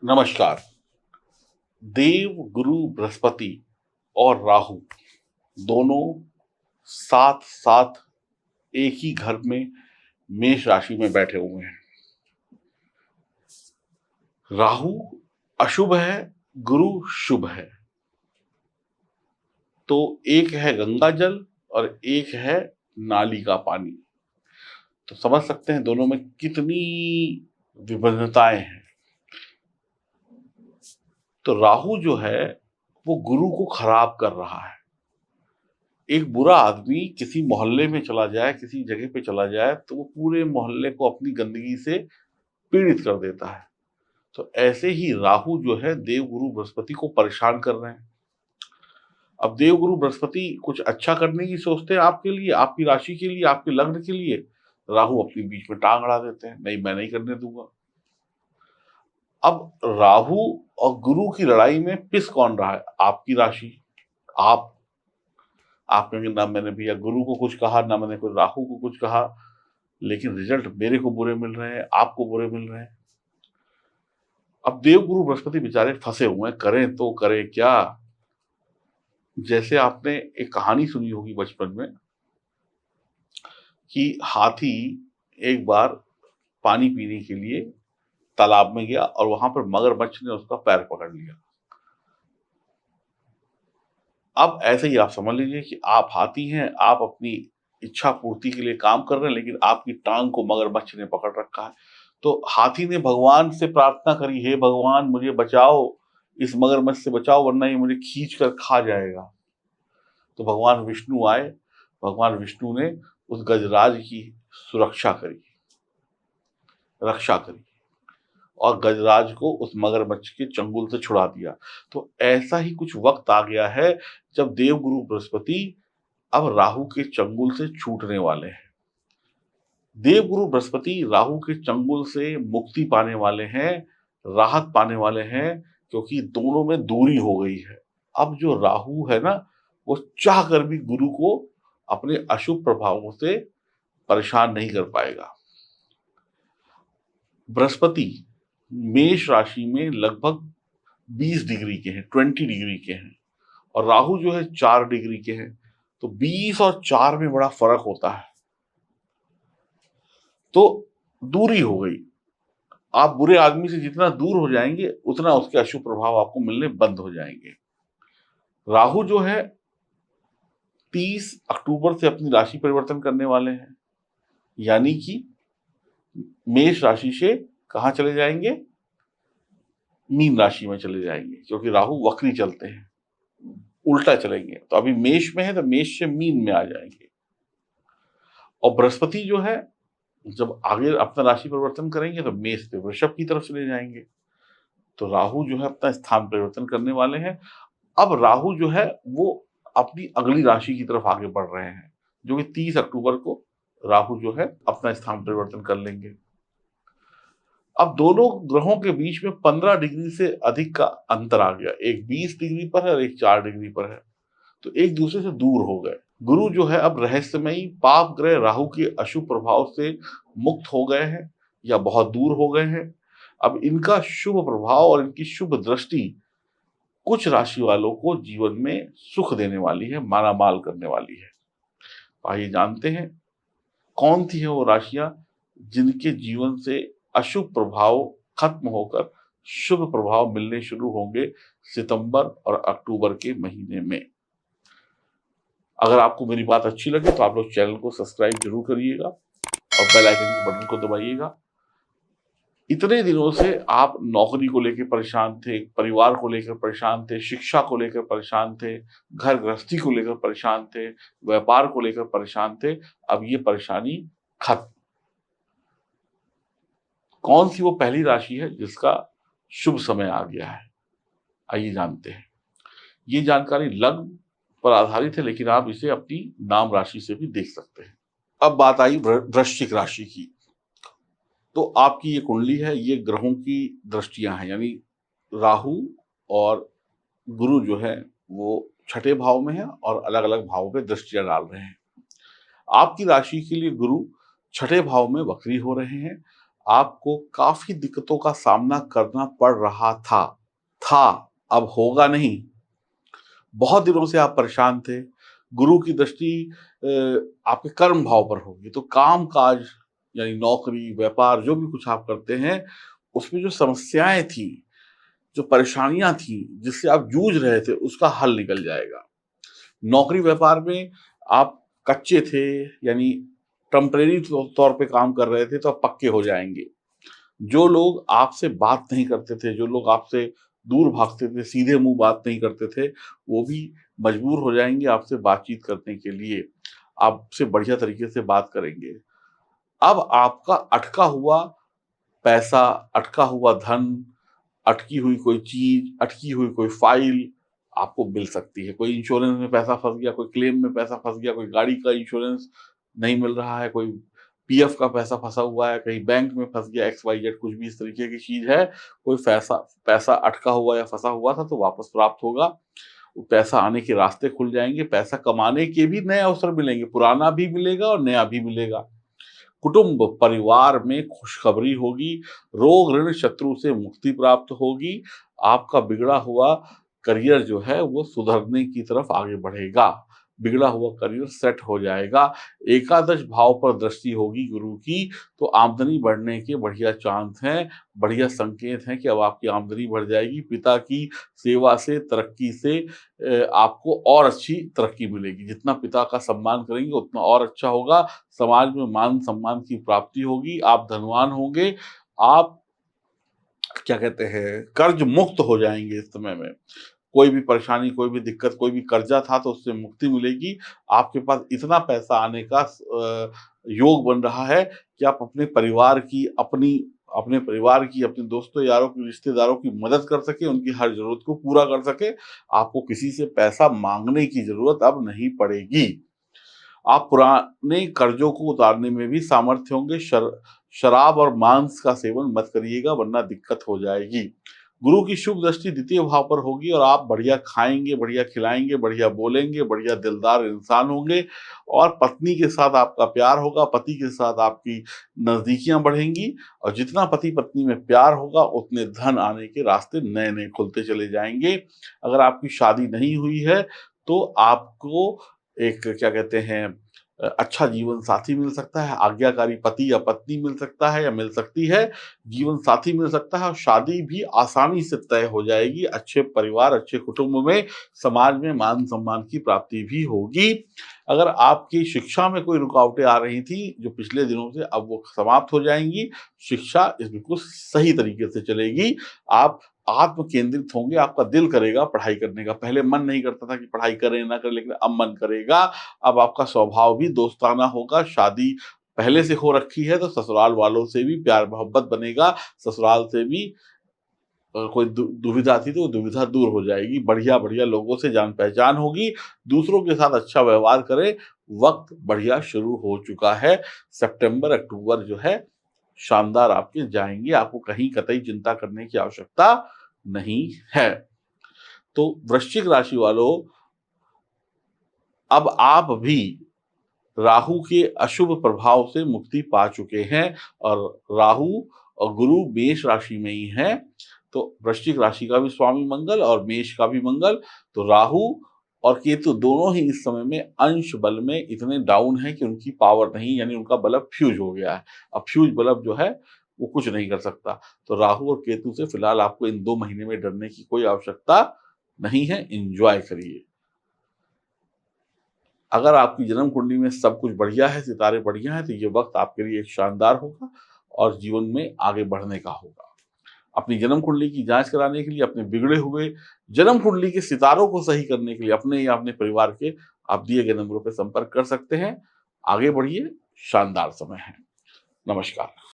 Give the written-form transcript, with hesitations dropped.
नमस्कार। देव गुरु बृहस्पति और राहु दोनों साथ साथ एक ही घर में मेष राशि में बैठे हुए हैं। राहु अशुभ है, गुरु शुभ है। तो एक है गंगा जल और एक है नाली का पानी। तो समझ सकते हैं दोनों में कितनी विभिन्नताएं हैं। तो राहु जो है वो गुरु को खराब कर रहा है। एक बुरा आदमी किसी मोहल्ले में चला जाए, किसी जगह पे चला जाए, तो वो पूरे मोहल्ले को अपनी गंदगी से पीड़ित कर देता है। तो ऐसे ही राहु जो है देवगुरु बृहस्पति को परेशान कर रहे हैं। अब देवगुरु बृहस्पति कुछ अच्छा करने की सोचते हैं आपके लिए, आपकी राशि के लिए, आपके लग्न के लिए। राहु अपने बीच में टांग अड़ा देते हैं, नहीं मैं नहीं करने दूंगा। अब राहु और गुरु की लड़ाई में पिस कौन रहा है? आपकी राशि। आप आपने ना मैंने भैया गुरु को कुछ कहा, ना मैंने कोई राहु को कुछ कहा, लेकिन रिजल्ट मेरे को बुरे मिल रहे हैं, आपको बुरे मिल रहे हैं। अब देवगुरु बृहस्पति बेचारे फंसे हुए हैं, करें तो करें क्या। जैसे आपने एक कहानी सुनी होगी बचपन में कि हाथी एक बार पानी पीने के लिए तालाब में गया और वहां पर मगरमच्छ ने उसका पैर पकड़ लिया। अब ऐसे ही आप समझ लीजिए कि आप हाथी हैं, आप अपनी इच्छा पूर्ति के लिए काम कर रहे हैं, लेकिन आपकी टांग को मगरमच्छ ने पकड़ रखा है। तो हाथी ने भगवान से प्रार्थना करी, हे भगवान मुझे बचाओ, इस मगरमच्छ से बचाओ वरना ये मुझे खींच कर खा जाएगा। तो भगवान विष्णु आए, भगवान विष्णु ने उस गजराज की सुरक्षा करी, रक्षा करी और गजराज को उस मगरमच्छ के चंगुल से छुड़ा दिया। तो ऐसा ही कुछ वक्त आ गया है जब देवगुरु बृहस्पति अब राहु के चंगुल से छूटने वाले हैं। देवगुरु बृहस्पति राहु के चंगुल से मुक्ति पाने वाले हैं, राहत पाने वाले हैं, क्योंकि दोनों में दूरी हो गई है। अब जो राहु है ना, वो चाह कर भी गुरु को अपने अशुभ प्रभावों से परेशान नहीं कर पाएगा। बृहस्पति मेष राशि में लगभग 20 डिग्री के हैं, 20 डिग्री के हैं, और राहु जो है 4 डिग्री के हैं। तो 20 और 4 में बड़ा फर्क होता है। तो दूरी हो गई। आप बुरे आदमी से जितना दूर हो जाएंगे उतना उसके अशुभ प्रभाव आपको मिलने बंद हो जाएंगे। राहु जो है 30 अक्टूबर से अपनी राशि परिवर्तन करने वाले हैं, यानी कि मेष राशि से कहां चले जाएंगे? मीन राशि में चले जाएंगे, क्योंकि राहु वक्री चलते हैं, उल्टा चलेंगे। तो अभी मेष में है तो मेष से मीन में आ जाएंगे। और बृहस्पति जो है जब आगे अपना राशि परिवर्तन करेंगे तो मेष से वृषभ की तरफ चले जाएंगे। तो राहु जो है अपना स्थान परिवर्तन करने वाले हैं। अब राहु जो है वो अपनी अगली राशि की तरफ आगे बढ़ रहे हैं, जो कि 30 अक्टूबर को राहु जो है अपना स्थान परिवर्तन कर लेंगे। अब दोनों ग्रहों के बीच में 15 डिग्री से अधिक का अंतर आ गया। एक 20 डिग्री पर है और एक 4 डिग्री पर है। तो एक दूसरे से दूर हो गए। गुरु जो है अब रहस्यमयी पाप ग्रह राहु के अशुभ प्रभाव से मुक्त हो गए हैं या बहुत दूर हो गए हैं। अब इनका शुभ प्रभाव और इनकी शुभ दृष्टि कुछ राशि वालों को जीवन में सुख देने वाली है, मालामाल करने वाली है। आइए जानते हैं कौन सी है वो राशियां जिनके जीवन से अशुभ प्रभाव खत्म होकर शुभ प्रभाव मिलने शुरू होंगे सितंबर और अक्टूबर के महीने में। अगर आपको मेरी बात अच्छी लगे तो आप लोग चैनल को सब्सक्राइब जरूर करिएगा और बेल आइकन के बटन को दबाइएगा। इतने दिनों से आप नौकरी को लेकर परेशान थे, परिवार को लेकर परेशान थे, शिक्षा को लेकर परेशान थे, घर गृहस्थी को लेकर परेशान थे, व्यापार को लेकर परेशान थे। अब ये परेशानी खत्म। कौन सी वो पहली राशि है जिसका शुभ समय आ गया है? आइए जानते हैं। ये जानकारी लग्न पर आधारित है, लेकिन आप इसे अपनी नाम राशि से भी देख सकते हैं। अब बात आई वृश्चिक राशि की। तो आपकी ये कुंडली है, ये ग्रहों की दृष्टियां हैं, यानी राहु और गुरु जो है वो छठे भाव में है और अलग अलग भावों पे दृष्टियां डाल रहे हैं। आपकी राशि के लिए गुरु छठे भाव में वक्री हो रहे हैं। आपको काफ़ी दिक्कतों का सामना करना पड़ रहा था, अब होगा नहीं। बहुत दिनों से आप परेशान थे। गुरु की दृष्टि आपके कर्म भाव पर होगी, तो काम-काज यानी नौकरी, व्यापार जो भी कुछ आप करते हैं, उसमें जो समस्याएँ थी, जो परेशानियाँ थी, जिससे आप जूझ रहे थे, उसका हल निकल जाएगा। नौकरी-व्यापार में आप कच्चे थे, यानी टेम्परेरी तौर पे काम कर रहे थे, तो अब पक्के हो जाएँगे। जो लोग आपसे बात नहीं करते थे, जो लोग आपसे दूर भागते थे, सीधे मुँह बात नहीं करते थे, वो भी मजबूर हो जाएँगे आपसे बातचीत करने के लिए, आपसे बढ़िया तरीके से बात करेंगे। अब आपका अटका हुआ पैसा, अटका हुआ धन, अटकी हुई कोई चीज़, अटकी हुई कोई फ़ाइल आपको मिल सकती है। कोई इंश्योरेंस में पैसा फँस गया, कोई क्लेम में पैसा फँस गया, कोई गाड़ी का इंश्योरेंस नहीं मिल रहा है, कोई पीएफ का पैसा फँसा हुआ है, कहीं बैंक में फँस गया, एक्स, वाई, ज़ेड कुछ भी इस तरीके की चीज़ है, कोई पैसा पैसा अटका हुआ या फँसा हुआ था तो वापस प्राप्त होगा। वो पैसा आने के रास्ते खुल जाएँगे, पैसा कमाने के भी नए अवसर मिलेंगे, पुराना भी मिलेगा और नया भी मिलेगा। कुटुंब, परिवार में खुशखबरी होगी, रोग, ऋण, शत्रु से मुक्ति प्राप्त होगी, आपका बिगड़ा हुआ करियर जो है वो सुधरने की तरफ आगे बढ़ेगा, बिगड़ा हुआ करियर सेट हो जाएगा। एकादश भाव पर दृष्टि होगी गुरु की, तो आमदनी बढ़ने के बढ़िया चांस हैं, बढ़िया संकेत हैं कि अब आपकी आमदनी बढ़ जाएगी। पिता की सेवा से, तरक्की से आपको और अच्छी तरक्की मिलेगी। जितना पिता का सम्मान करेंगे उतना और अच्छा होगा। समाज में मान-सम्मान की प्राप्ति होगी, आप धनवान होंगे, आप क्या कहते हैं, कर्ज मुक्त हो जाएँगे इस समय में। कोई भी परेशानी, कोई भी दिक्कत, कोई भी कर्जा था तो उससे मुक्ति मिलेगी। आपके पास इतना पैसा आने का योग बन रहा है कि आप अपने परिवार की, अपने दोस्तों यारों की, रिश्तेदारों की मदद कर सकें, उनकी हर ज़रूरत को पूरा कर सकें। आपको किसी से पैसा माँगने की ज़रूरत अब नहीं पड़ेगी। आप पुराने कर्जों को उतारने में भी सामर्थ्य होंगे। शराब और मांस का सेवन मत करिएगा वरना दिक्कत हो जाएगी। गुरु की शुभ दृष्टि द्वितीय भाव पर होगी और आप बढ़िया खाएँगे, बढ़िया खिलाएँगे, बढ़िया बोलेंगे, बढ़िया दिलदार इंसान होंगे और पत्नी के साथ आपका प्यार होगा, पति के साथ आपकी नज़दीकियाँ बढ़ेंगी और जितना पति-पत्नी में प्यार होगा, उतने धन आने के रास्ते नए-नए खुलते चले जाएँगे। अगर आपकी शादी नहीं हुई है, तो आपको एक क्या कहते हैं अच्छा जीवन साथी मिल सकता है, आज्ञाकारी पति या पत्नी मिल सकता है या मिल सकती है, जीवन साथी मिल सकता है और शादी भी आसानी से तय हो जाएगी। अच्छे परिवार, अच्छे कुटुंब में, समाज में मान-सम्मान की प्राप्ति भी होगी। अगर आपकी शिक्षा में कोई रुकावटें आ रही थी, जो पिछले दिनों से अब वो समाप्त हो जाएँगी। शिक्षा इस बिल्कुल सही तरीके से चलेगी। आप आत्म केंद्रित होंगे, आपका दिल करेगा पढ़ाई करने का। पहले मन नहीं करता था कि पढ़ाई करें, ना करें, लेकिन अब मन करेगा। अब आपका स्वभाव भी दोस्ताना होगा, शादी पहले से हो रखी है तो ससुराल वालों से भी प्यार-मोहब्बत बनेगा, ससुराल से भी कोई दुविधा थी तो वो दुविधा दूर हो जाएगी, बढ़िया-बढ़िया लोगों से जान-पहचान होगी, दूसरों के साथ अच्छा व्यवहार करें, वक़्त बढ़िया शुरू हो चुका है। सितंबर, अक्टूबर जो है शानदार आपके जाएँगे, आपको कहीं कतई चिंता करने की आवश्यकता नहीं है। तो वृश्चिक राशि वालों, अब आप भी राहु के अशुभ प्रभाव से मुक्ति पा चुके हैं और राहु और गुरु मेष राशि में ही हैं, तो वृश्चिक राशि का भी स्वामी मंगल और मेष का भी मंगल, तो राहु और केतु दोनों ही इस समय में अंश बल में इतने डाउन हैं कि उनकी पावर नहीं, यानी उनका बल्ब फ्यूज़ हो गया है। अब फ्यूज़ बल्ब जो है, वो कुछ नहीं कर सकता। तो राहु और केतु से फिलहाल आपको इन 2 महीने में डरने की कोई आवश्यकता नहीं है, एन्जॉय करिए। अगर आपकी जन्म कुंडली में सब कुछ बढ़िया है, सितारे बढ़िया हैं, तो ये वक़्त आपके लिए शानदार होगा और जीवन में आगे बढ़ने का होगा। अपनी जन्म कुंडली की जाँच कराने के लिए, अपने बिगड़े हुए जन्म कुंडली के सितारों को सही करने के लिए अपने या अपने परिवार के आप दिए गए नंबरों पे संपर्क कर सकते हैं। आगे बढ़िए, शानदार समय है। नमस्कार।